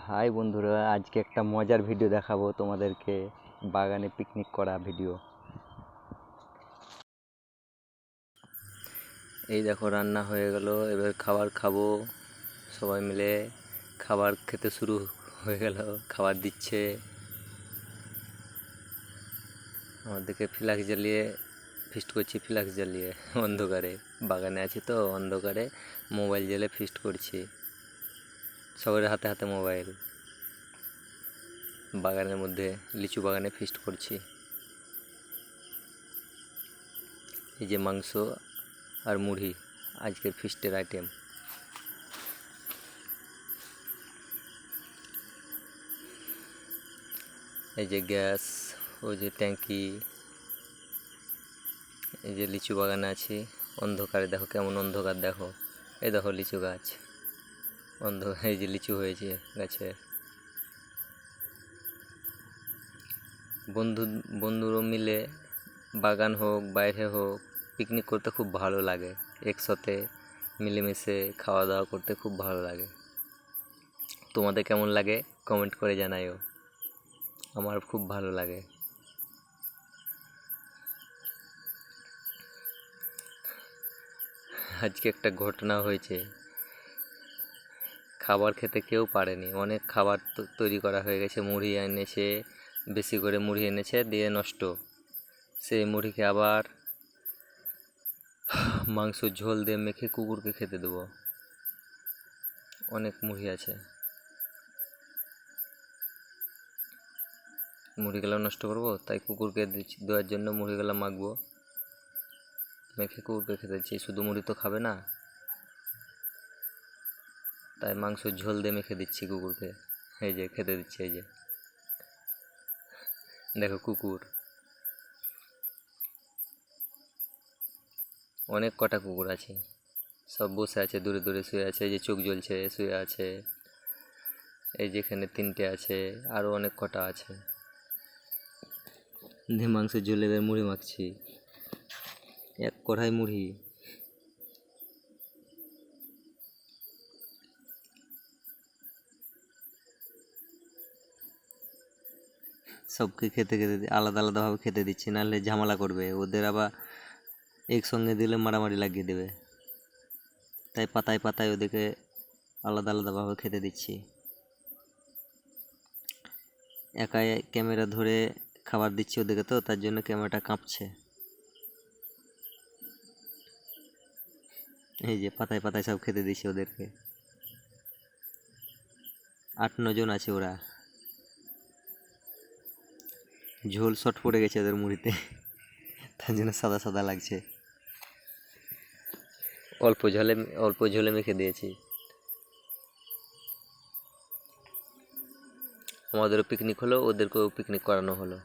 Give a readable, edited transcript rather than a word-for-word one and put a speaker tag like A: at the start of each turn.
A: High বন্ধুরা, আজকে একটা মজার ভিডিও দেখাবো তোমাদেরকে। বাগানে পিকনিক করা ভিডিও। এই দেখো, রান্না হয়ে গেল, এবার খাবার খাবো। সবাই মিলে খাবার খেতে শুরু হয়ে গেল, খাবার দিচ্ছে। আমাদেরকে ফ্ল্যাক্স জ্বালিয়ে ফিস্ট করছি, ফ্ল্যাক্স জ্বালিয়ে অন্ধকারে। বাগানে আছি তো, অন্ধকারে মোবাইল জ্বালিয়ে ফিস্ট করছি, সবার হাতে হাতে মোবাইল। বাগানের মধ্যে লিচু বাগানে ফিস্ট করছি। এই যে মাংস আর মুড়ি আজকের ফিস্টের আইটেম। এই যে গ্যাস, ওই যে ট্যাঙ্কি, এই যে লিচু বাগানে আছি অন্ধকারে। দেখো কেমন অন্ধকার, দেখো এই দেখো লিচু গাছ এই যে লিচু হয়েছে গাছে। বন্ধুরা মিলে বাগান হোক বাইরে হোক, পিকনিক করতে খুব ভালো লাগে। একসাথে মিলেমিশে খাওয়া দাওয়া করতে খুব ভালো লাগে। তোমাদের কেমন লাগে কমেন্ট করে জানাইও। আমার খুব ভালো লাগে। আজকে একটা ঘটনা হয়েছে, খাবার খেতে কেউ পারেনি। অনেক খাবার তৈরি করা হয়ে গেছে। মুড়ি এনেছে, বেশি করে মুড়ি এনেছে, দিয়ে নষ্ট। সেই মুড়িকে আবার মাংস ঝোল দিয়ে মেখে কুকুরকে খেতে দেবো। অনেক মুড়ি আছে, মুড়িগুলো নষ্ট করবো, তাই কুকুরকে দেওয়ার জন্য মুড়িগুলো মাখবো, মেখে কুকুরকে খেতে দিচ্ছি। শুধু মুড়ি তো খাবে না, তাই মাংস ঝোল দিয়ে মেখে দিচ্ছি কুকুরকে। এই যে খেতে দিচ্ছি, এই যে দেখো কুকুর। অনেক কটা কুকুর আছে, সব বসে আছে, দূরে দূরে শুয়ে আছে। এই যে চোখ জ্বলছে, শুয়ে আছে। এই যেখানে 3টে আছে, আরও অনেক কটা আছে। দিয়ে মাংসের ঝোলে এবার মুড়ি মাখছি, এক কড়াই মুড়ি। সবকে খেতে খেতে আলাদা আলাদাভাবে খেতে দিচ্ছি, নাহলে ঝামেলা করবে। ওদের আবার একসঙ্গে দিলে মারামারি লাগিয়ে দেবে, তাই পাতায় পাতায় ওদেরকে আলাদা আলাদাভাবে খেতে দিচ্ছি। একাই ক্যামেরা ধরে খাবার দিচ্ছি ওদেরকে, তো তার জন্য ক্যামেরাটা কাঁপছে। এই যে পাতায় পাতায় সব খেতে দিচ্ছি ওদেরকে। 8-9 জন আছে ওরা। ঝোল শর্ট পড়ে গেছে ওদের মুড়িতে, তার জন্য সাদা সাদা লাগছে। অল্প ঝোলে মেখে দিয়েছি। আমাদেরও পিকনিক হলো, ওদেরকেও পিকনিক করানো হলো।